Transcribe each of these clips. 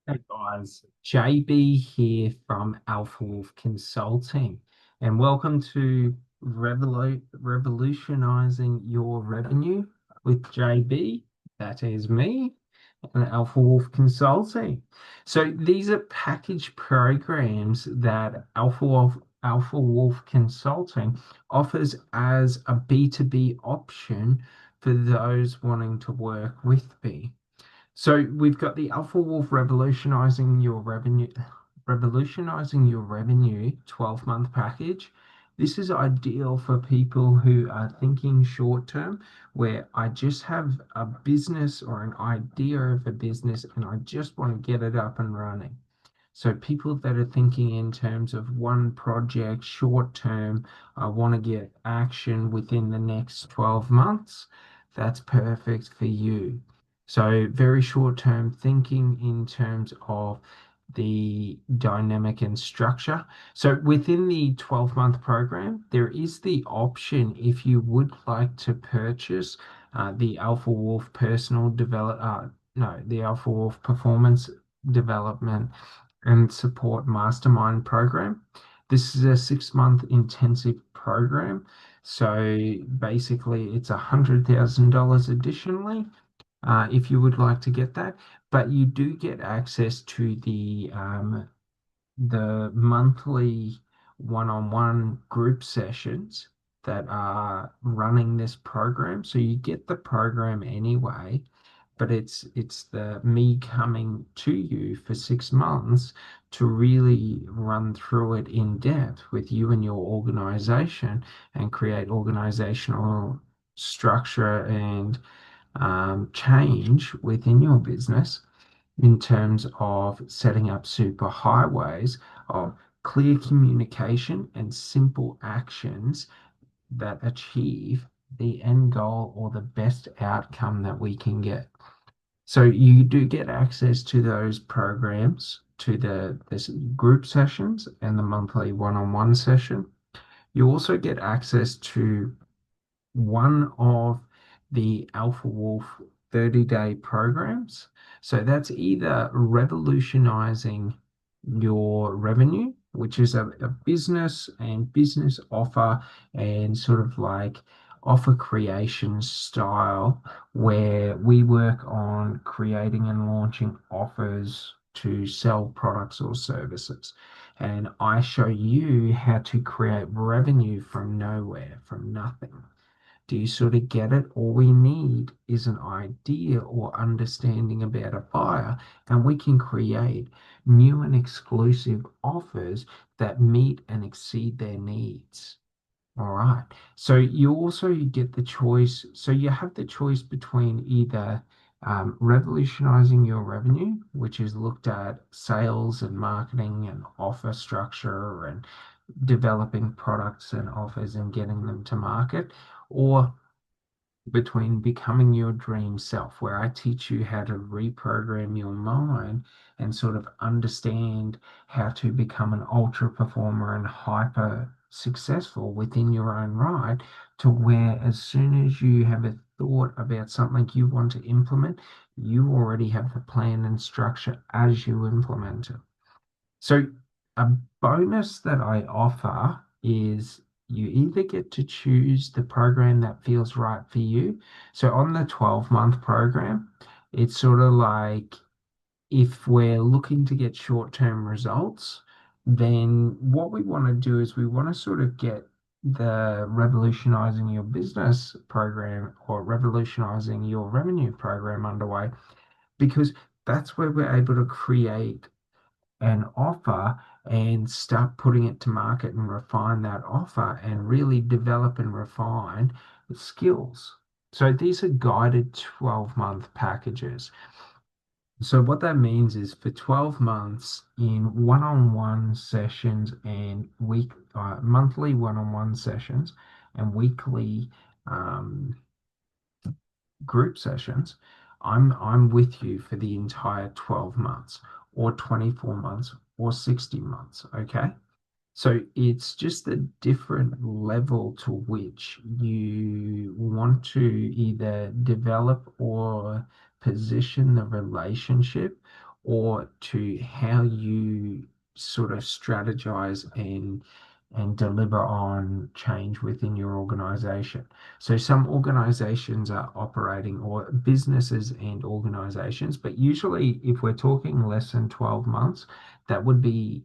Hey guys, JB here from Alpha Wolf Consulting, and welcome to Revolutionizing Your Revenue with JB. That is me and Alpha Wolf Consulting. So these are package programs that Alpha Wolf Consulting offers as a B2B option for those wanting to work with me. So we've got the Alpha Wolf revolutionizing your revenue 12-month package. This is ideal for people who are thinking short term, where I just have a business or an idea of a business and I just want to get it up and running. So people that are thinking in terms of one project, short term, I want to get action within the next 12 months, that's perfect for you. So very short term thinking in terms of the dynamic and structure. So within the 12-month program, there is the option if you would like to purchase the Alpha Wolf the Alpha Wolf Performance Development and Support Mastermind program. This is a 6-month intensive program. So basically, it's $100,000 additionally if you would like to get that. But you do get access to the monthly one-on-one group sessions that are running this program. So you get the program anyway, but it's the me coming to you for 6 months to really run through it in depth with you and your organization and create organizational structure and change within your business in terms of setting up super highways of clear communication and simple actions that achieve the end goal or the best outcome that we can get. So you do get access to those programs, to the group sessions and the monthly one-on-one session. You also get access to one of the Alpha Wolf 30-day programs. So that's either revolutionizing your revenue, which is a business and business offer and sort of like offer creation style, where we work on creating and launching offers to sell products or services. And I show you how to create revenue from nowhere, from nothing. Do you sort of get it? All we need is an idea or understanding about a buyer, and we can create new and exclusive offers that meet and exceed their needs. All right. So you also get the choice. So you have the choice between either revolutionizing your revenue, which is looked at sales and marketing and offer structure and developing products and offers and getting them to market, or between becoming your dream self, where I teach you how to reprogram your mind and sort of understand how to become an ultra performer and hyper successful within your own right, to where as soon as you have a thought about something you want to implement, you already have the plan and structure as you implement it. So a bonus that I offer is you either get to choose the program that feels right for you. So on the 12-month program, it's sort of like if we're looking to get short-term results, then what we want to do is we want to sort of get the revolutionizing your business program or revolutionizing your revenue program underway, because that's where we're able to create an offer and start putting it to market and refine that offer and really develop and refine the skills. So these are guided 12-month packages. So what that means is for 12 months in one-on-one sessions and monthly one-on-one sessions and weekly um, group sessions, I'm with you for the entire 12 months or 24 months or 60 months, okay? So it's just a different level to which you want to either develop or position the relationship, or to how you sort of strategize and deliver on change within your organization. So some organizations are operating, or businesses and organizations, but usually if we're talking less than 12 months, that would be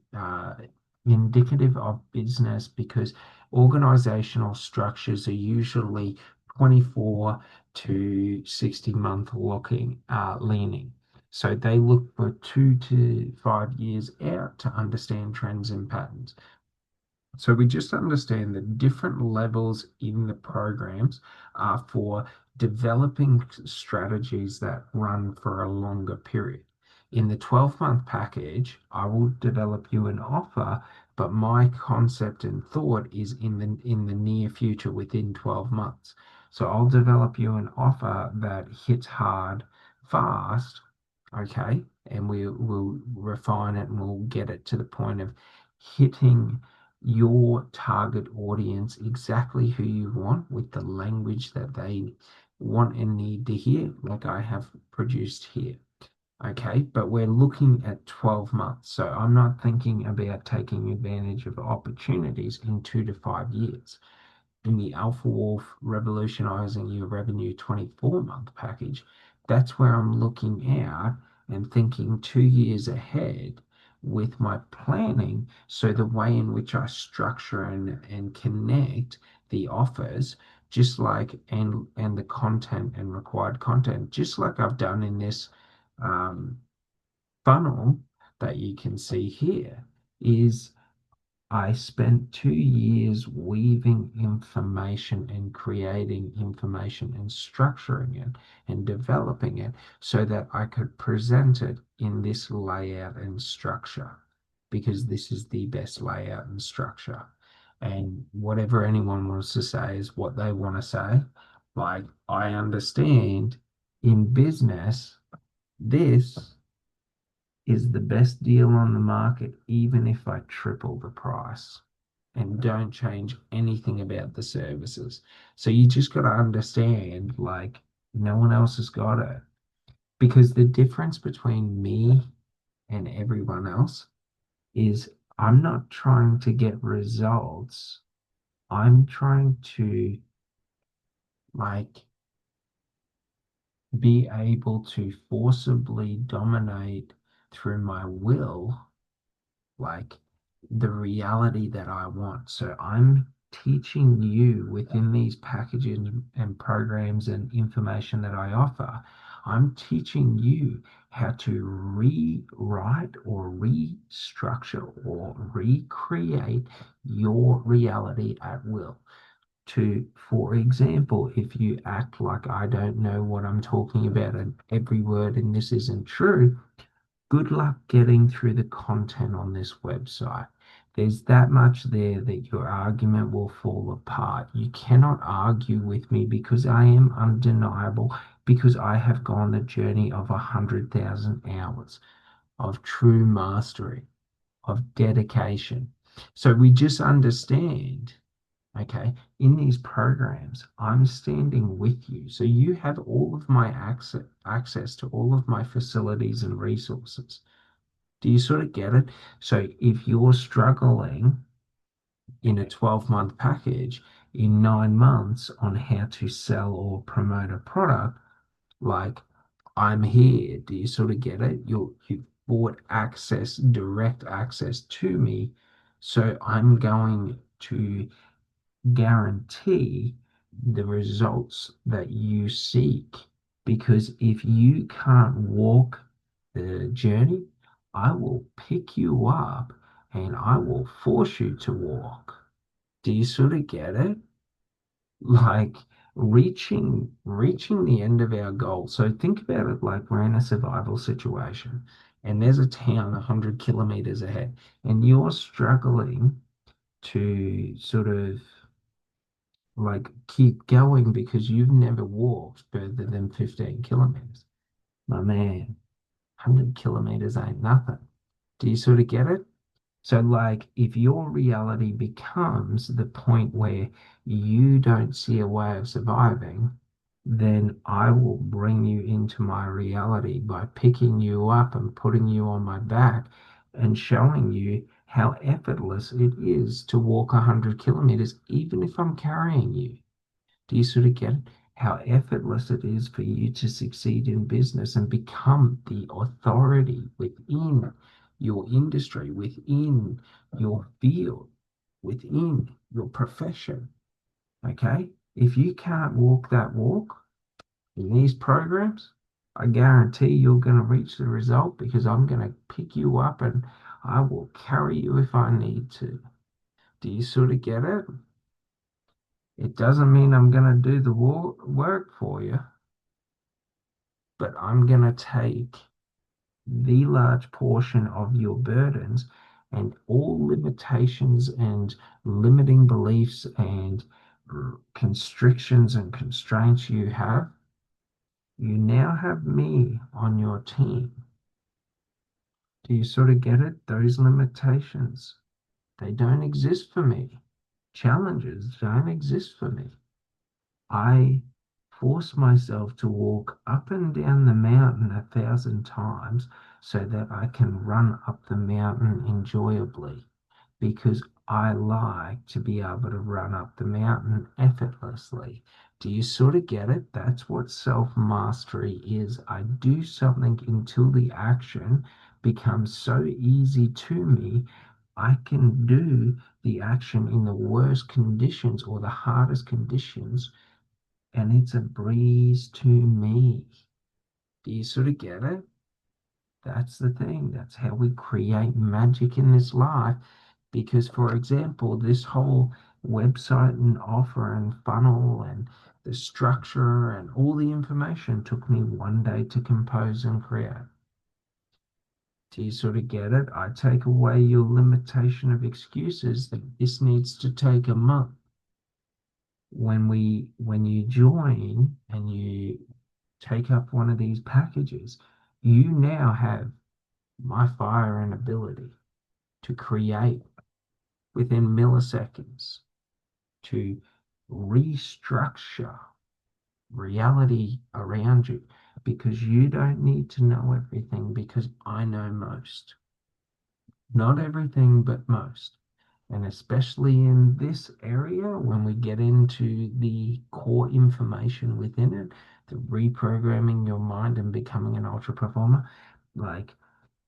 indicative of business, because organizational structures are usually 24 to 60-month leaning. So they look for 2 to 5 years out to understand trends and patterns. So we just understand that different levels in the programs are for developing strategies that run for a longer period. In the 12-month package, I will develop you an offer, but my concept and thought is in the near future, within 12 months. So I'll develop you an offer that hits hard fast, okay, and we will refine it and we'll get it to the point of hitting your target audience exactly who you want, with the language that they want and need to hear, like I have produced here. Okay, but we're looking at 12 months. So I'm not thinking about taking advantage of opportunities in 2 to 5 years. In the Alpha Wolf Revolutionising Your Revenue 24-month package, that's where I'm looking out and thinking 2 years ahead with my planning. So the way in which I structure and connect the offers, just like and the content and required content, just like I've done in this um, funnel that you can see here, is I spent 2 years weaving information and creating information and structuring it and developing it so that I could present it in this layout and structure, because this is the best layout and structure. And whatever anyone wants to say is what they want to say. Like, I understand in business, this is the best deal on the market, even if I triple the price and don't change anything about the services. So you just got to understand, like, no one else has got it. Because the difference between me and everyone else is I'm not trying to get results. I'm trying to, like, be able to forcibly dominate through my will, like, the reality that I want. So I'm teaching you within these packages and programs and information that I offer. I'm teaching you how to rewrite or restructure or recreate your reality at will. To, for example, if you act like I don't know what I'm talking about and every word in this isn't true, good luck getting through the content on this website. There's that much there that your argument will fall apart. You cannot argue with me because I am undeniable, because I have gone the journey of 100,000 hours of true mastery, of dedication. So we just understand, okay, in these programs, I'm standing with you. So you have all of my access to all of my facilities and resources. Do you sort of get it? So if you're struggling in a 12-month package in 9 months on how to sell or promote a product, like, I'm here. Do you sort of get it? You've bought access, direct access to me. So I'm going to guarantee the results that you seek. Because if you can't walk the journey, I will pick you up and I will force you to walk. Do you sort of get it? Like, reaching the end of our goal. So think about it like we're in a survival situation and there's a town 100 kilometers ahead and you're struggling to sort of, like, keep going because you've never walked further than 15 kilometers. My man, 100 kilometers ain't nothing. Do you sort of get it? So, like, if your reality becomes the point where you don't see a way of surviving, then I will bring you into my reality by picking you up and putting you on my back and showing you how effortless it is to walk 100 kilometers, even if I'm carrying you. Do you sort of get it? How effortless it is for you to succeed in business and become the authority within your industry, within your field, within your profession. Okay? If you can't walk that walk in these programs, I guarantee you're going to reach the result because I'm going to pick you up and I will carry you if I need to. Do you sort of get it? It doesn't mean I'm going to do the work for you, but I'm going to take the large portion of your burdens and all limitations and limiting beliefs and constrictions and constraints you have. You now have me on your team. Do you sort of get it? Those limitations, they don't exist for me. Challenges don't exist for me. I force myself to walk up and down the mountain 1,000 times so that I can run up the mountain enjoyably because I like to be able to run up the mountain effortlessly. Do you sort of get it? That's what self mastery is. I do something until the action becomes so easy to me. I can do the action in the worst conditions or the hardest conditions and it's a breeze to me. Do you sort of get it? That's the thing. That's how we create magic in this life. Because, for example, this whole website and offer and funnel and the structure and all the information took me 1 day to compose and create. Do you sort of get it? I take away your limitation of excuses that this needs to take a month. When you join and you take up one of these packages, you now have my fire and ability to create within milliseconds, to restructure reality around you because you don't need to know everything because I know most. Not everything, but most. And especially in this area, when we get into the core information within it, the reprogramming your mind and becoming an ultra performer, like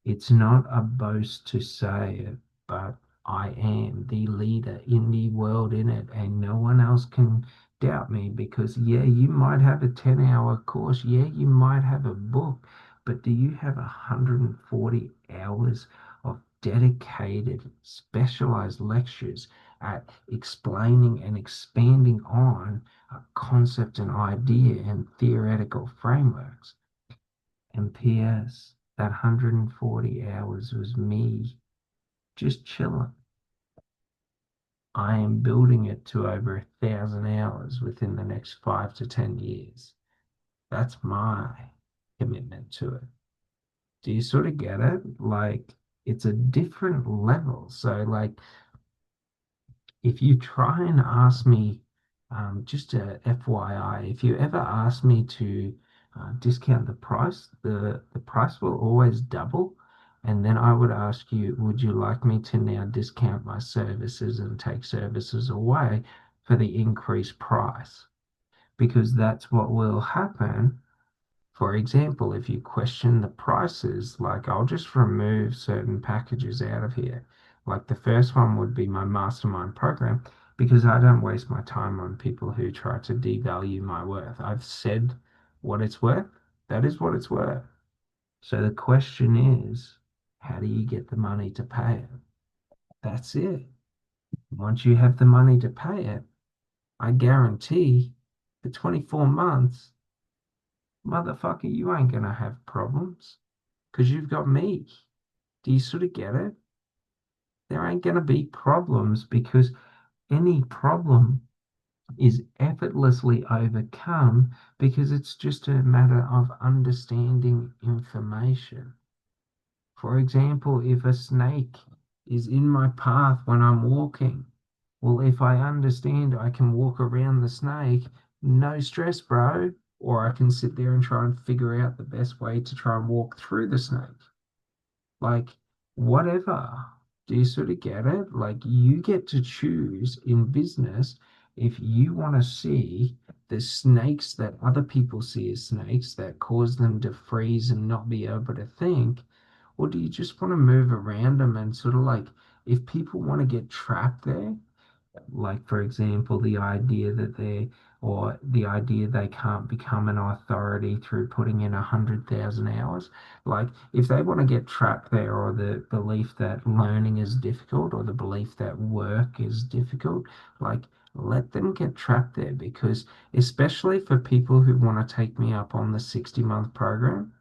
it's not a boast to say it, but I am the leader in the world in it, and no one else can doubt me because, yeah, you might have a 10-hour course, yeah, you might have a book, but do you have 140 hours of dedicated, specialized lectures at explaining and expanding on a concept and idea and theoretical frameworks? And P.S. that 140 hours was me just chilling. I am building it to over 1,000 hours within the next 5 to 10 years. That's my commitment to it. Do you sort of get it? Like, it's a different level. So, like, if you try and ask me, just a FYI, if you ever ask me to discount the price, the price will always double. And then I would ask you, would you like me to now discount my services and take services away for the increased price? Because that's what will happen. For example, if you question the prices, like I'll just remove certain packages out of here. Like the first one would be my mastermind program because I don't waste my time on people who try to devalue my worth. I've said what it's worth. That is what it's worth. So the question is, how do you get the money to pay it? That's it. Once you have the money to pay it, I guarantee for 24 months, motherfucker, you ain't gonna have problems because you've got me. Do you sort of get it? There ain't gonna be problems because any problem is effortlessly overcome because it's just a matter of understanding information. For example, if a snake is in my path when I'm walking, well, if I understand I can walk around the snake, no stress, bro. or I can sit there and try and figure out the best way to try and walk through the snake. Like, whatever. Do you sort of get it? Like, you get to choose in business if you want to see the snakes that other people see as snakes that cause them to freeze and not be able to think, or do you just want to move around them and sort of like, if people want to get trapped there, like for example the idea that they or the idea they can't become an authority through putting in 100,000 hours, like if they want to get trapped there, or the belief that learning is difficult, or the belief that work is difficult, like let them get trapped there. Because especially for people who want to take me up on the 60-month program,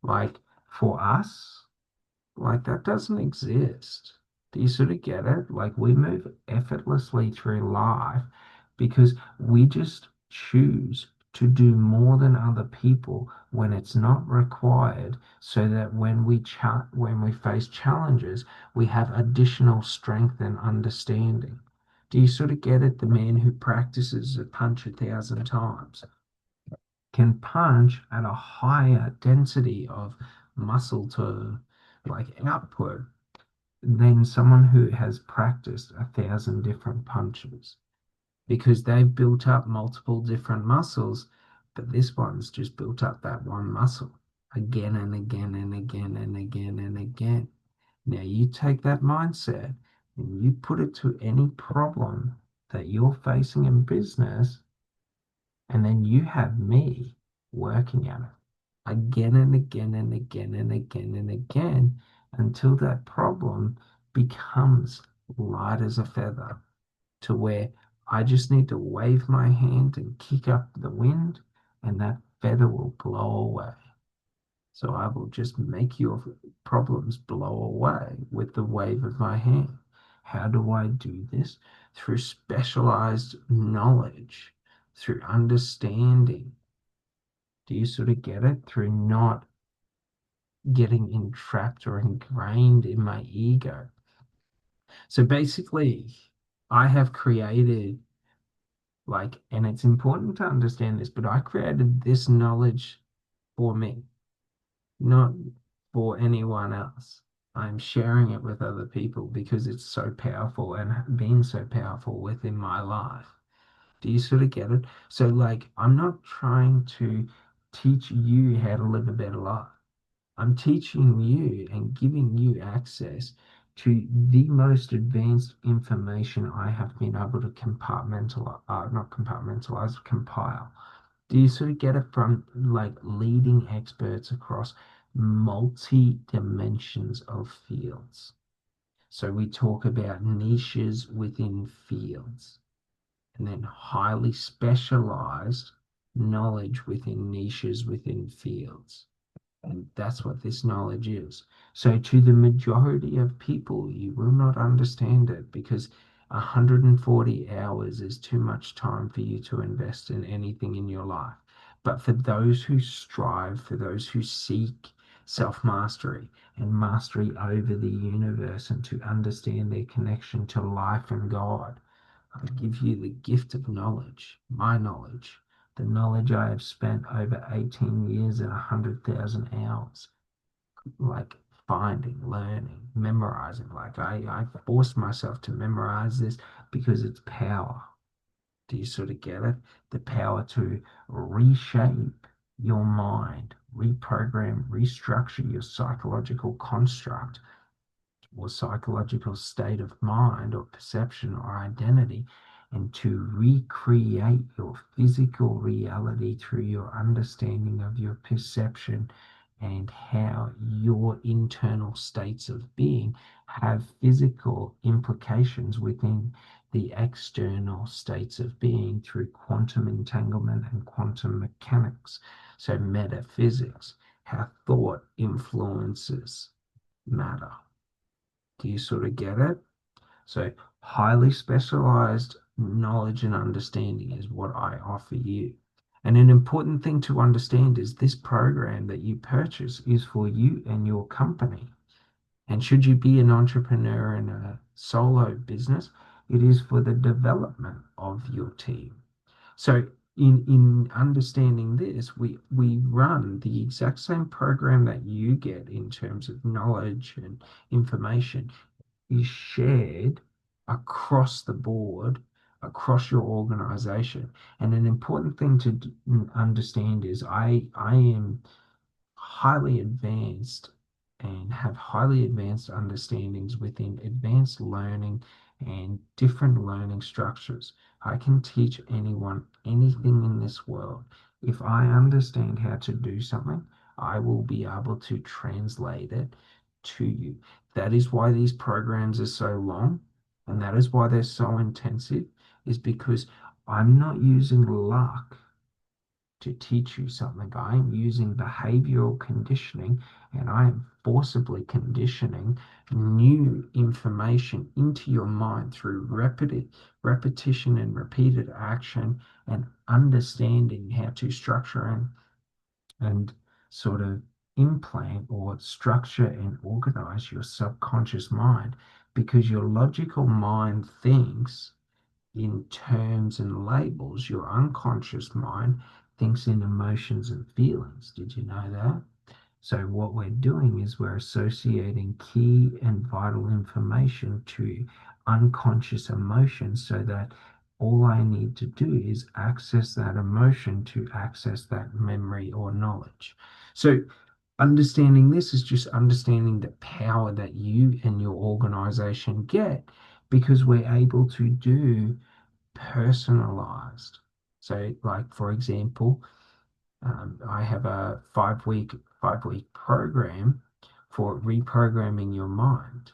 like for us, like that doesn't exist. Do you sort of get it? Like we move effortlessly through life because we just choose to do more than other people when it's not required, so that when we face challenges, we have additional strength and understanding. Do you sort of get it? The man who practices a punch 1,000 times can punch at a higher density of muscle to like output than someone who has practiced 1,000 different punches, because they've built up multiple different muscles, but this one's just built up that one muscle again and again and again and again and again. Now you take that mindset and you put it to any problem that you're facing in business, and then you have me working at it again and again and again and again and again until that problem becomes light as a feather, to where I just need to wave my hand and kick up the wind, and that feather will blow away. So I will just make your problems blow away with the wave of my hand. How do I do this? Through specialized knowledge, through understanding. Do you sort of get it? Through not getting entrapped or ingrained in my ego. So basically, I have created, like, and it's important to understand this, but I created this knowledge for me, not for anyone else. I'm sharing it with other people because it's so powerful and been so powerful within my life. Do you sort of get it? So, like, I'm not trying to teach you how to live a better life. I'm teaching you and giving you access to the most advanced information I have been able to compartmentalize, not compartmentalize, compile. Do you sort of get it from like leading experts across multi dimensions of fields? So we talk about niches within fields, and then highly specialized knowledge within niches within fields. And that's what this knowledge is. So, to the majority of people, you will not understand it because 140 hours is too much time for you to invest in anything in your life. But for those who strive, for those who seek self mastery and mastery over the universe, and to understand their connection to life and God, I give you the gift of knowledge, my knowledge, the knowledge I have spent over 18 years and 100,000 hours, like finding, learning, memorizing. Like I forced myself to memorize this because it's power. Do you sort of get it? The power to reshape your mind, reprogram, restructure your psychological construct or psychological state of mind or perception or identity, and to recreate your physical reality through your understanding of your perception and how your internal states of being have physical implications within the external states of being through quantum entanglement and quantum mechanics. So, metaphysics, how thought influences matter. Do you sort of get it? So, highly specialized knowledge and understanding is what I offer you. And an important thing to understand is this program that you purchase is for you and your company. And should you be an entrepreneur in a solo business, it is for the development of your team. So in understanding this, we run the exact same program that you get in terms of knowledge and information is shared across the board, across your organization. And an important thing to understand is I am highly advanced and have highly advanced understandings within advanced learning and different learning structures. I can teach anyone anything in this world. If I understand how to do something, I will be able to translate it to you. That is why these programs are so long, and that is why they're so intensive, is because I'm not using luck to teach you something. I am using behavioral conditioning and I am forcibly conditioning new information into your mind through repetition and repeated action and understanding how to structure and sort of implant or structure and organize your subconscious mind because your logical mind thinks in terms and labels. Your unconscious mind thinks in emotions and feelings. Did you know that? So, what we're doing is we're associating key and vital information to unconscious emotions so that all I need to do is access that emotion to access that memory or knowledge. So, understanding this is just understanding the power that you and your organization get because we're able to do personalized. So, like for example, I have a five week program for reprogramming your mind,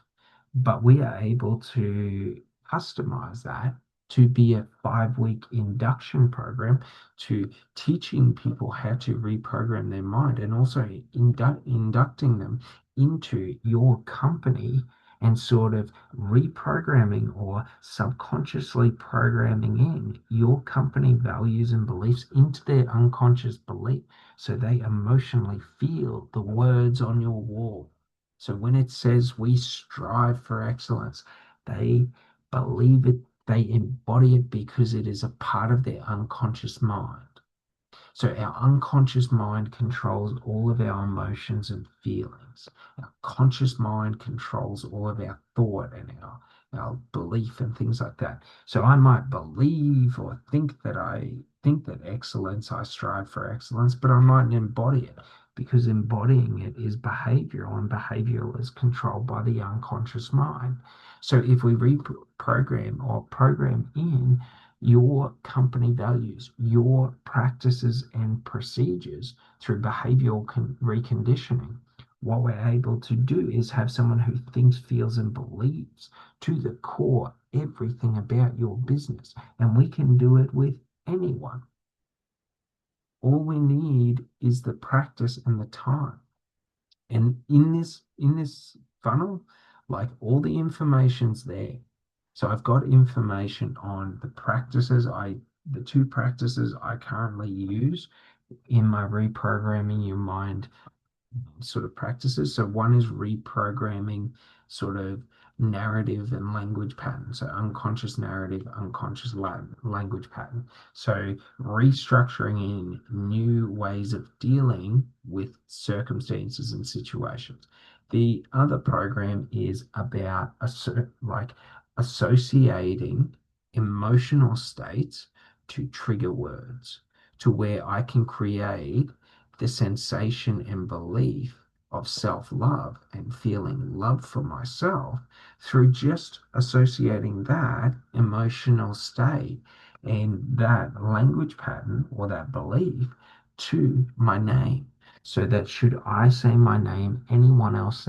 but we are able to customize that to be a 5 week induction program to teaching people how to reprogram their mind and also inducting them into your company and sort of reprogramming or subconsciously programming in your company values and beliefs into their unconscious belief so they emotionally feel the words on your wall. So when it says we strive for excellence, they believe it, they embody it because it is a part of their unconscious mind. So our unconscious mind controls all of our emotions and feelings. Our conscious mind controls all of our thought and our belief and things like that. So I might believe or think that excellence, I strive for excellence, but I mightn't embody it because embodying it is behavioral and behavioral is controlled by the unconscious mind. So if we reprogram or program in your company values, your practices and procedures through behavioral reconditioning. What we're able to do is have someone who thinks, feels, and believes to the core everything about your business. And we can do it with anyone. All we need is the practice and the time. And in this funnel, like all the information's there. So I've got information on the two practices I currently use in my reprogramming your mind sort of practices. So one is reprogramming sort of narrative and language patterns. So unconscious narrative, unconscious language pattern. So restructuring in new ways of dealing with circumstances and situations. The other program is about like associating emotional states to trigger words to where I can create the sensation and belief of self love and feeling love for myself through just associating that emotional state and that language pattern or that belief to my name. So that should I say my name, anyone else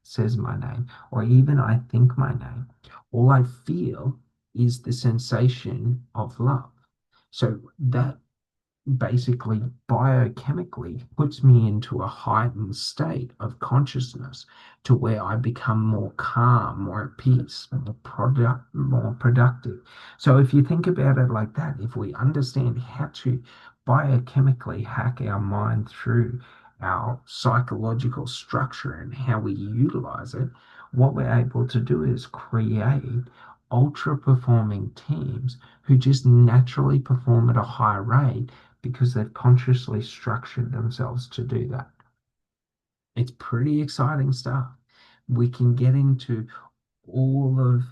says my name, or even I think my name, all I feel is the sensation of love. So that basically biochemically puts me into a heightened state of consciousness to where I become more calm, more at peace, more productive. So if you think about it like that, if we understand how to biochemically hack our mind through our psychological structure and how we utilize it, what we're able to do is create ultra performing teams who just naturally perform at a high rate because they've consciously structured themselves to do that. It's pretty exciting stuff. We can get into all of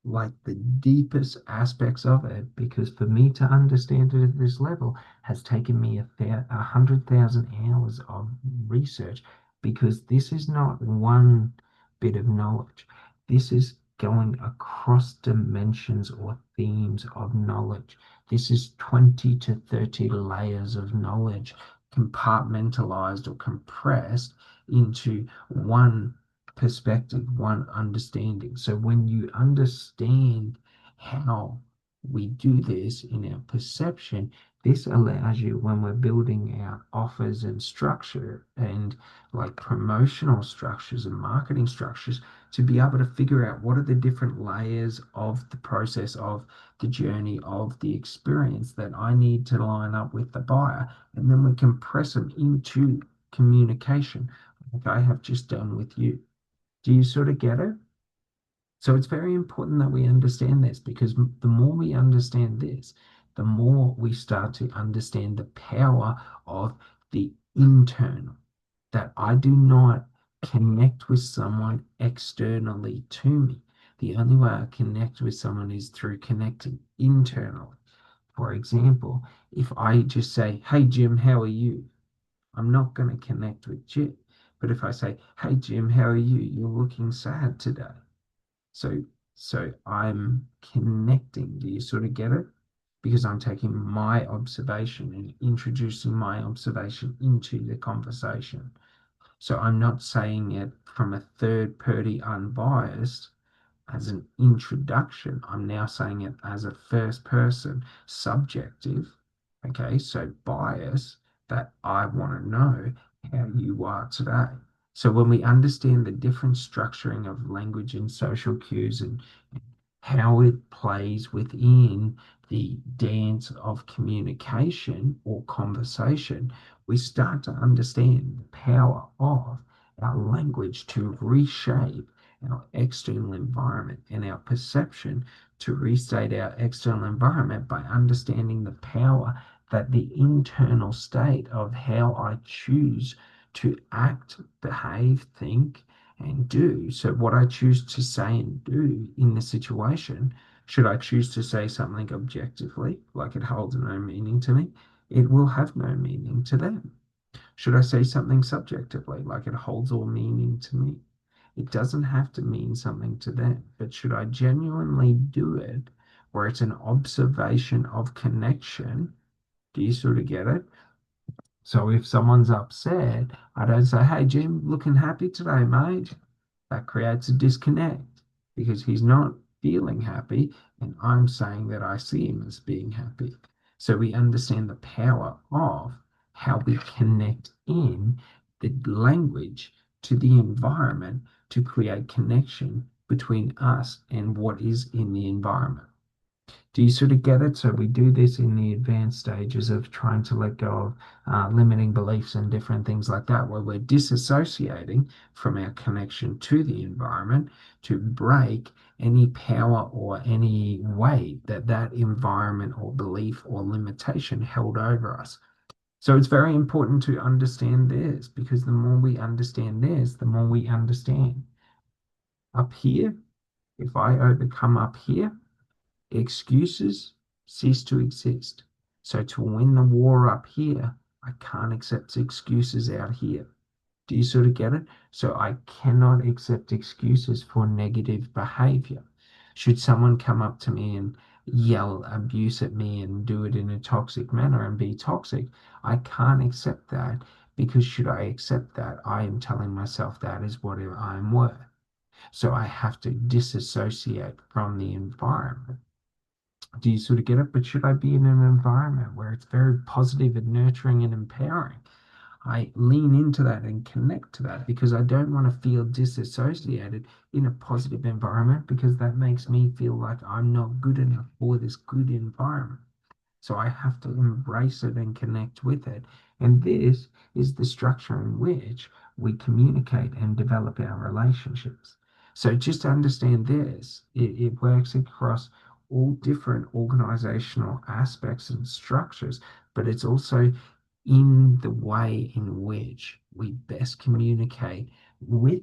like the deepest aspects of it because for me to understand it at this level has taken me 100,000 hours of research because this is not one bit of knowledge. This is going across dimensions or themes of knowledge. This is 20 to 30 layers of knowledge compartmentalized or compressed into one perspective, one understanding. So when you understand how we do this in our perception, this allows you when we're building out offers and structure and like promotional structures and marketing structures to be able to figure out what are the different layers of the process of the journey of the experience that I need to line up with the buyer. And then we can press them into communication like I have just done with you. Do you sort of get it? So it's very important that we understand this because the more we understand this, the more we start to understand the power of the internal, that I do not connect with someone externally to me. The only way I connect with someone is through connecting internally. For example, if I just say, "Hey Jim, how are you?" I'm not going to connect with Jim. But if I say, "Hey Jim, how are you? You're looking sad today." So I'm connecting. Do you sort of get it? Because I'm taking my observation and introducing my observation into the conversation. So I'm not saying it from a third party unbiased as an introduction. I'm now saying it as a first person subjective. Okay, so bias that I want to know how you are today. So when we understand the different structuring of language and social cues and how it plays within the dance of communication or conversation, we start to understand the power of our language to reshape our external environment and our perception to restate our external environment by understanding the power that the internal state of how I choose to act, behave, think, and do. So, what I choose to say and do in the situation, should I choose to say something objectively, like it holds no meaning to me, it will have no meaning to them. Should I say something subjectively, like it holds all meaning to me? It doesn't have to mean something to them, but should I genuinely do it where it's an observation of connection? Do you sort of get it? So if someone's upset, I don't say, "Hey, Jim, looking happy today, mate." That creates a disconnect because he's not feeling happy, and I'm saying that I see him as being happy. So we understand the power of how we connect in the language to the environment to create connection between us and what is in the environment. Do you sort of get it? So we do this in the advanced stages of trying to let go of limiting beliefs and different things like that, where we're disassociating from our connection to the environment to break any power or any weight that that environment or belief or limitation held over us. So it's very important to understand this because the more we understand this, the more we understand. Up here, if I overcome up here, excuses cease to exist. So to win the war up here, I can't accept excuses out here. Do you sort of get it? So I cannot accept excuses for negative behavior. Should someone come up to me and yell abuse at me and do it in a toxic manner and be toxic, I can't accept that because should I accept that, I am telling myself that is what I am worth. So I have to disassociate from the environment. Do you sort of get it? But should I be in an environment where it's very positive and nurturing and empowering? I lean into that and connect to that because I don't want to feel disassociated in a positive environment because that makes me feel like I'm not good enough for this good environment. So I have to embrace it and connect with it. And this is the structure in which we communicate and develop our relationships. So just understand this. It works across all different organizational aspects and structures, but it's also in the way in which we best communicate with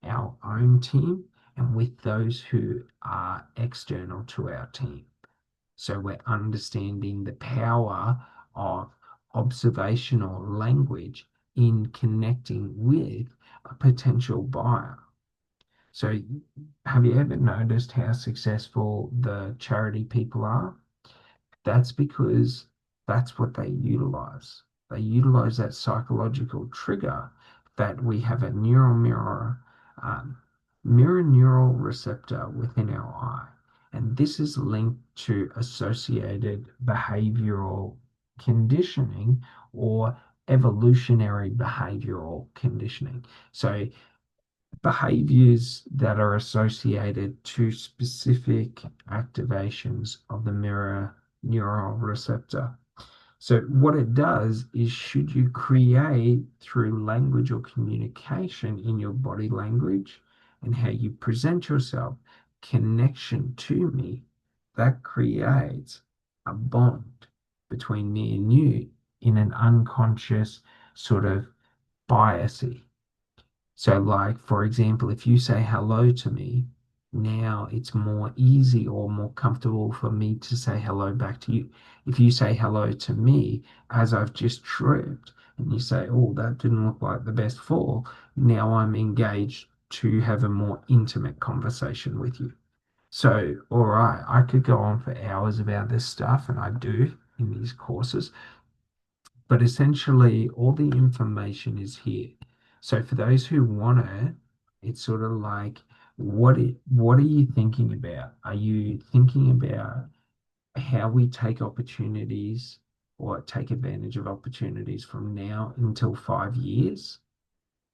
our own team and with those who are external to our team. So we're understanding the power of observational language in connecting with a potential buyer. So, have you ever noticed how successful the charity people are? That's because that's what they utilize. They utilize that psychological trigger that we have a um, mirror neural receptor within our eye. And this is linked to associated behavioral conditioning or evolutionary behavioral conditioning. So behaviors that are associated to specific activations of the mirror neural receptor. So, what it does is, should you create through language or communication in your body language and how you present yourself, connection to me, that creates a bond between me and you in an unconscious sort of biasy. So, like, for example, if you say hello to me, now it's more easy or more comfortable for me to say hello back to you. If you say hello to me as I've just tripped and you say, oh, that didn't look like the best fall, now I'm engaged to have a more intimate conversation with you. So, all right, I could go on for hours about this stuff, and I do in these courses, but essentially all the information is here. So for those who want it, it's sort of like what are you thinking about? Are you thinking about how we take opportunities or take advantage of opportunities from now until 5 years?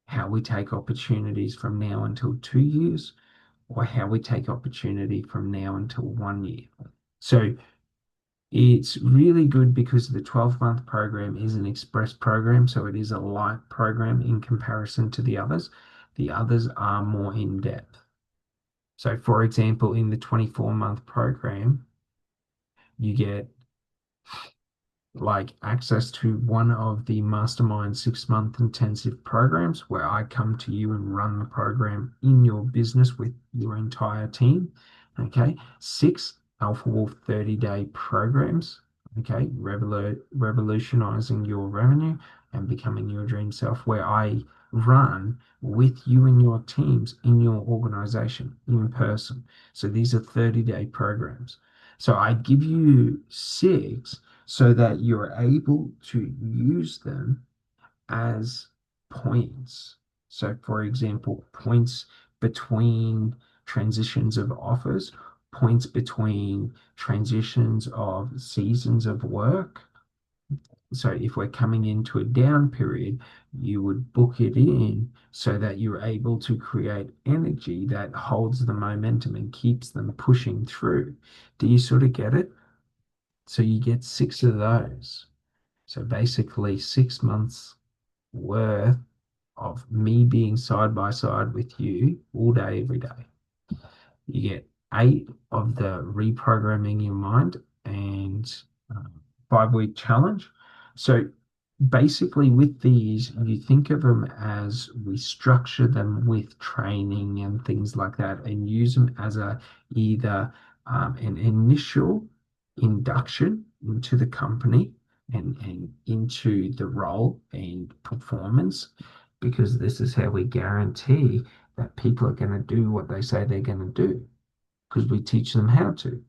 How we take opportunities from now until 2 years, or how we take opportunity from now until 1 year? So it's really good because the 12-month program is an express program, so it is a light program in comparison to the others. The others are more in depth. So, for example, in the 24-month program, you get like access to one of the mastermind 6-month intensive programs where I come to you and run the program in your business with your entire team. Okay. 6 Alpha Wolf 30-day programs. Okay. Revolutionizing your revenue and becoming your dream self, where I run with you and your teams in your organization in person. So these are 30-day programs. So I give you six so that you're able to use them as points. So, for example, points between transitions of offers, points between transitions of seasons of work. So, if we're coming into a down period, you would book it in so that you're able to create energy that holds the momentum and keeps them pushing through. Do you sort of get it? So, you get six of those. So basically, 6 months worth of me being side by side with you all day, every day. You get 8 of the reprogramming your mind and 5-week challenge. So basically, with these, you think of them as we structure them with training and things like that, and use them as a either an initial induction into the company and into the role and performance, because this is how we guarantee that people are going to do what they say they're going to do, because we teach them how to.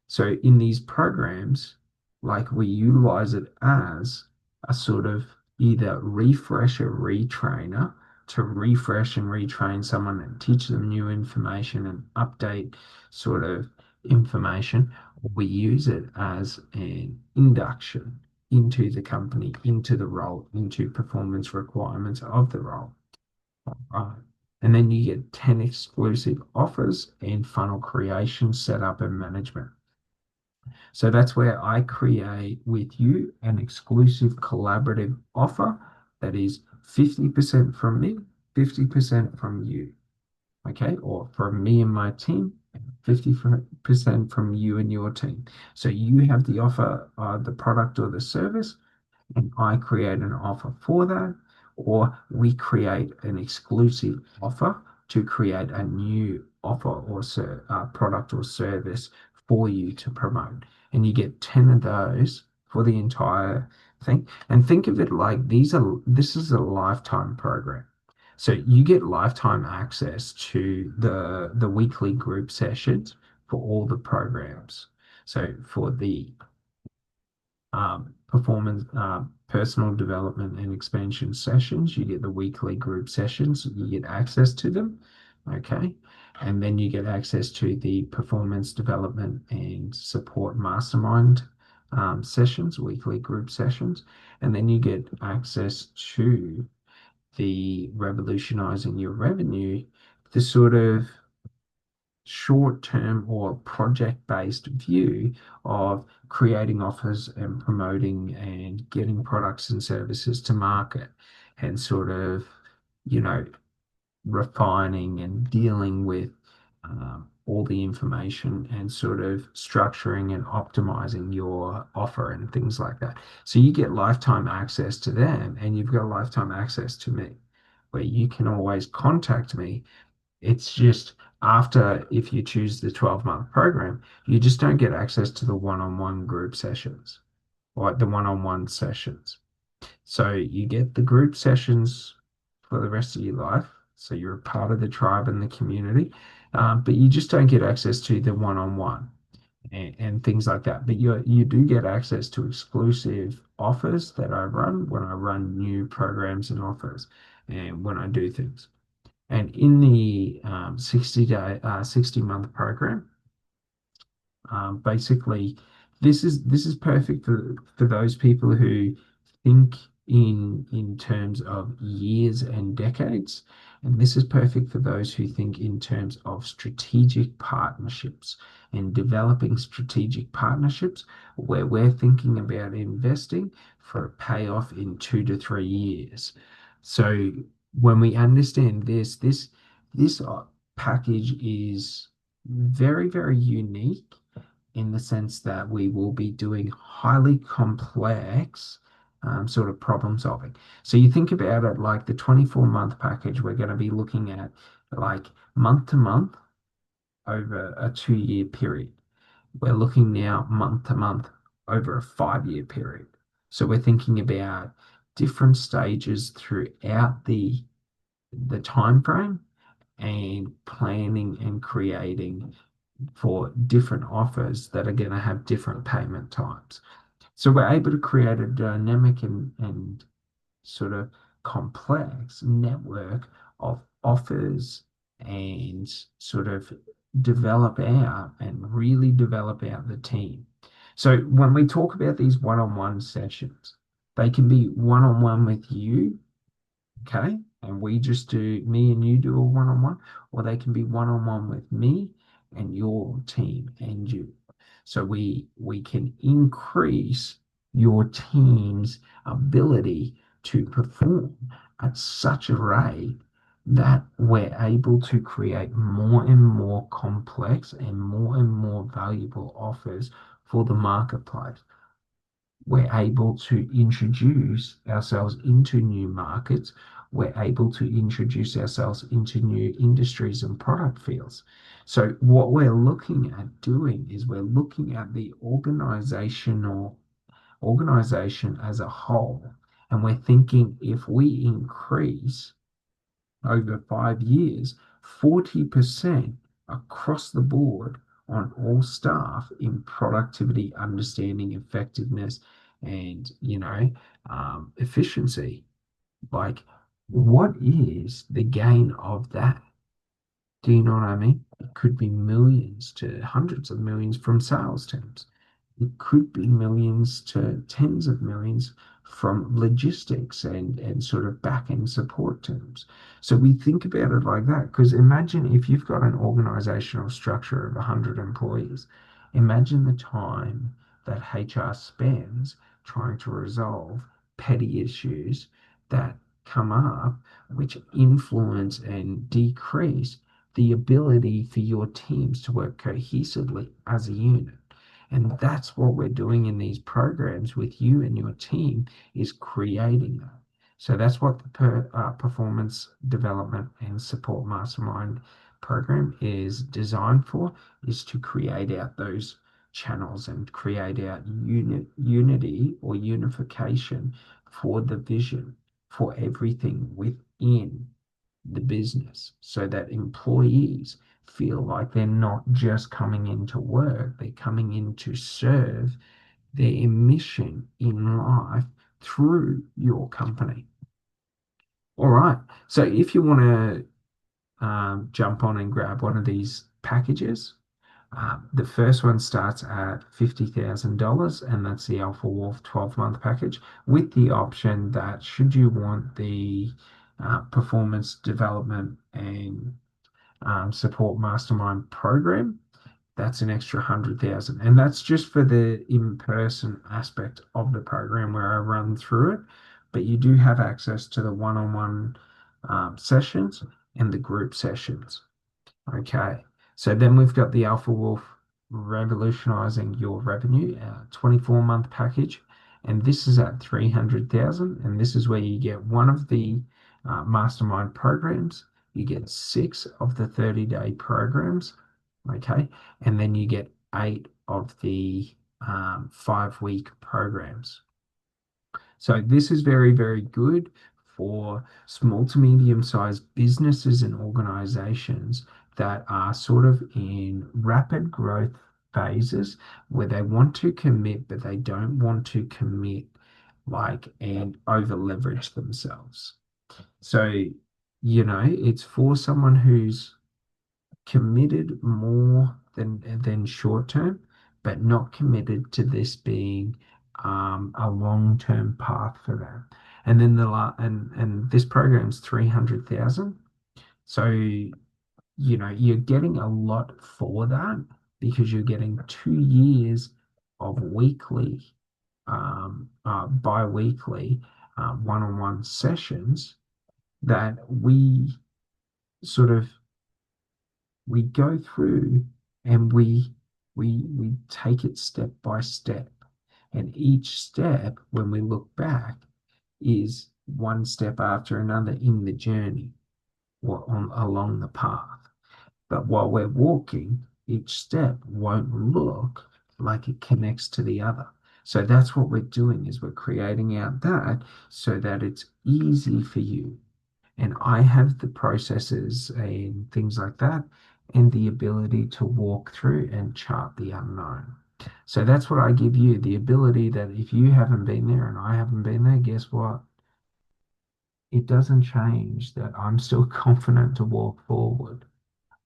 So in these programs, like, we utilize it as a sort of either refresher, retrainer to refresh and retrain someone and teach them new information and update sort of information. We use it as an induction into the company, into the role, into performance requirements of the role. Right. And then you get 10 exclusive offers and funnel creation, setup, and management. So that's where I create with you an exclusive collaborative offer that is 50% from me, 50% from you. okay, or from me and my team, 50% from you and your team. So you have the offer, the product or the service, and I create an offer for that, or we create an exclusive offer to create a new offer or product or service for you to promote. And you get 10 of those for the entire thing. And think of it like this is a lifetime program. So you get lifetime access to the weekly group sessions for all the programs. So for the performance, personal development and expansion sessions. You get the weekly group sessions, you get access to them. Okay. And then you get access to the performance development and support mastermind sessions, weekly group sessions. And then you get access to the revolutionizing your revenue, the sort of short-term or project-based view of creating offers and promoting and getting products and services to market and sort of, you know, refining and dealing with all the information and sort of structuring and optimizing your offer and things like that. So you get lifetime access to them and you've got lifetime access to me where you can always contact me. It's just after, if you choose the 12-month program, you just don't get access to the one-on-one group sessions, like the one-on-one sessions. So you get the group sessions for the rest of your life. So you're a part of the tribe and the community, but you just don't get access to the one-on-one and things like that. But you do get access to exclusive offers that I run when I run new programs and offers and when I do things. And in the 60 month program, basically, this is perfect for those people who think in terms of years and decades, and this is perfect for those who think in terms of strategic partnerships and developing strategic partnerships where we're thinking about investing for a payoff in 2 to 3 years. So when we understand this package is very, very unique in the sense that we will be doing highly complex sort of problem solving. So you think about it like the 24-month package, we're going to be looking at like month to month over a 2 year period. We're looking now month to month over a 5 year period. So we're thinking about different stages throughout the time frame and planning and creating for different offers that are going to have different payment times. So we're able to create a dynamic and sort of complex network of offers and sort of develop out and really develop out the team. So when we talk about these one-on-one sessions, they can be one-on-one with you, okay? And we just do, me and you do a one-on-one, or they can be one-on-one with me and your team and you. So we can increase your team's ability to perform at such a rate that we're able to create more and more complex and more valuable offers for the marketplace. We're able to introduce ourselves into new markets. We're able to introduce ourselves into new industries and product fields. So what we're looking at doing is we're looking at the organization as a whole, and we're thinking if we increase over 5 years, 40% across the board on all staff in productivity, understanding, effectiveness, and efficiency. Like, what is the gain of that? Do you know what I mean? It could be millions to hundreds of millions from sales teams. It could be millions to tens of millions from logistics and sort of back end support teams. So we think about it like that because imagine if you've got an organizational structure of 100 employees, imagine the time that HR spends trying to resolve petty issues that come up, which influence and decrease the ability for your teams to work cohesively as a unit. And that's what we're doing in these programs with you and your team is creating that. So that's what the performance development and support mastermind program is designed for, is to create out those channels and create out unity or unification for the vision for everything within the business so that employees feel like they're not just coming into work, they're coming in to serve their mission in life through your company. All right. So if you want to jump on and grab one of these packages, the first one starts at $50,000, and that's the Alpha Wolf 12-month package, with the option that should you want the performance development and support mastermind program, that's an extra 100,000. And that's just for the in-person aspect of the program where I run through it. But you do have access to the one-on-one sessions and the group sessions. Okay. So then we've got the Alpha Wolf Revolutionising Your Revenue, 24-month package. And this is at 300,000. And this is where you get one of the mastermind programs. You get 6 of the 30-day programs. Okay. And then you get 8 of the 5-week programs. So this is very, very good for small to medium-sized businesses and organizations that are sort of in rapid growth phases where they want to commit, but they don't want to commit like and over leverage themselves. So, it's for someone who's committed more than short term, but not committed to this being a long term path for them. And then and this program's 300,000. So you're getting a lot for that because you're getting 2 years of weekly, bi-weekly one-on-one sessions that sort of we go through and we take it step by step. And each step, when we look back, is one step after another in the journey or along the path. But while we're walking, each step won't look like it connects to the other. So that's what we're doing is we're creating out that so that it's easy for you. And I have the processes and things like that and the ability to walk through and chart the unknown. So that's what I give you, the ability that if you haven't been there and I haven't been there, guess what? It doesn't change that I'm still confident to walk forward.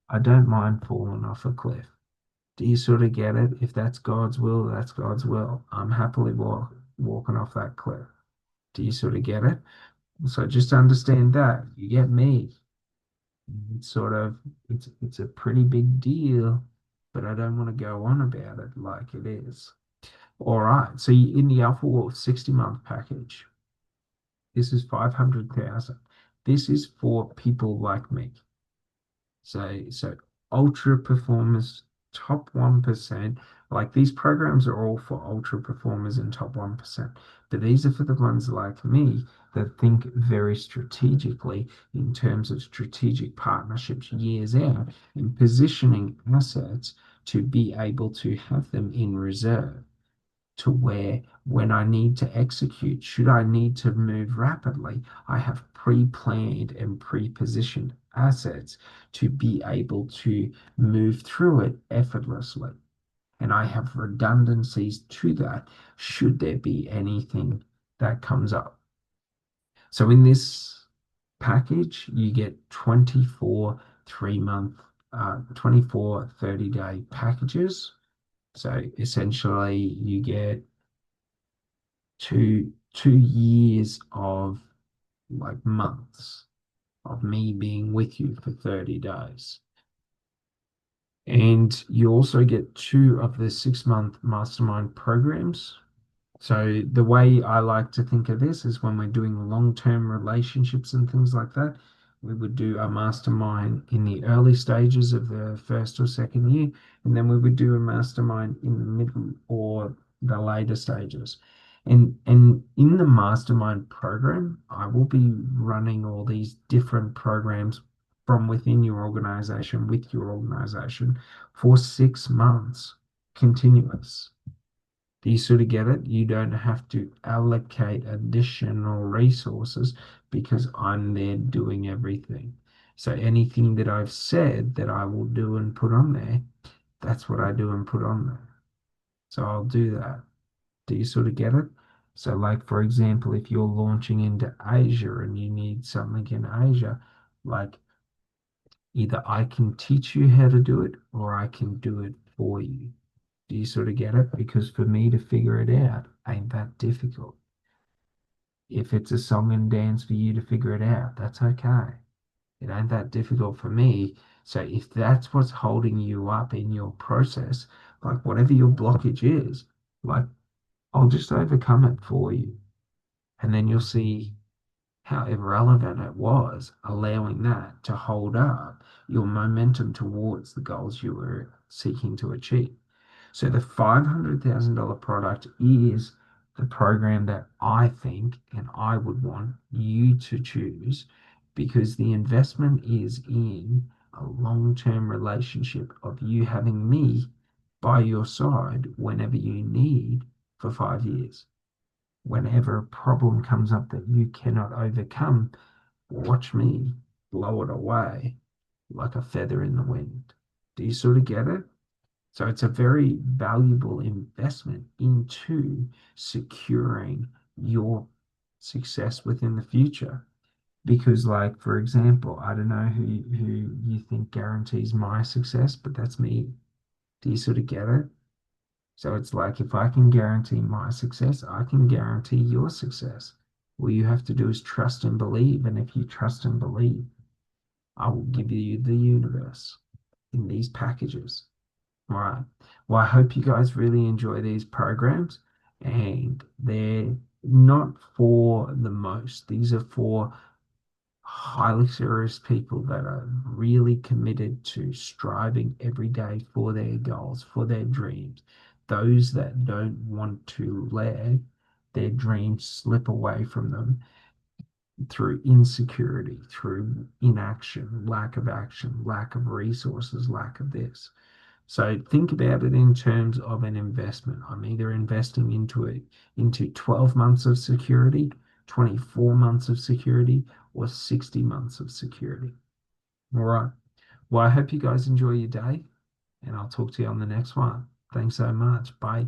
I don't mind falling off a cliff. Do you sort of get it? If that's God's will, that's God's will. I'm happily walking off that cliff. Do you sort of get it? So just understand that. You get me. It's sort of it's a pretty big deal, but I don't want to go on about it like it is. All right. So in the Alpha Wolf 60-month package, this is 500,000. This is for people like me. So ultra performers, top 1%. Like these programs are all for ultra performers and top 1%. But these are for the ones like me that think very strategically in terms of strategic partnerships years out and positioning assets to be able to have them in reserve to where when I need to execute, should I need to move rapidly, I have pre-planned and pre-positioned assets to be able to move through it effortlessly. And I have redundancies to that should there be anything that comes up. So in this package, you get 24 3-month, 24 30-day packages. So essentially you get 2 years of like months of me being with you for 30 days. And you also get 2 of the 6-month mastermind programs. So the way I like to think of this is when we're doing long-term relationships and things like that, We would do a mastermind in the early stages of the first or second year, and then we would do a mastermind in the middle or the later stages. And in the mastermind program, I will be running all these different programs from within your organization with your organization for 6 months continuous. Do you sort of get it? You don't have to allocate additional resources because I'm there doing everything. So anything that I've said that I will do and put on there, that's what I do and put on there. So I'll do that. Do you sort of get it? So, like, for example, if you're launching into Asia and you need something in Asia, like either I can teach you how to do it or I can do it for you. Do you sort of get it? Because for me to figure it out ain't that difficult. If it's a song and dance for you to figure it out, that's okay. It ain't that difficult for me. So if that's what's holding you up in your process, like whatever your blockage is, like I'll just overcome it for you. And then you'll see how irrelevant it was, allowing that to hold up your momentum towards the goals you were seeking to achieve. So the $500,000 product is the program that I think and I would want you to choose because the investment is in a long-term relationship of you having me by your side whenever you need for 5 years. Whenever a problem comes up that you cannot overcome, watch me blow it away like a feather in the wind. Do you sort of get it? So it's a very valuable investment into securing your success within the future. Because, like, for example, I don't know who you think guarantees my success, but that's me. Do you sort of get it? So it's like if I can guarantee my success, I can guarantee your success. All you have to do is trust and believe. And if you trust and believe, I will give you the universe in these packages. All right. Well, I hope you guys really enjoy these programs, and they're not for the most. These are for highly serious people that are really committed to striving every day for their goals, for their dreams. Those that don't want to let their dreams slip away from them through insecurity, through inaction, lack of resources, lack of this. So think about it in terms of an investment. I'm either investing into 12 months of security, 24 months of security, or 60 months of security. All right. Well, I hope you guys enjoy your day, and I'll talk to you on the next one. Thanks so much. Bye.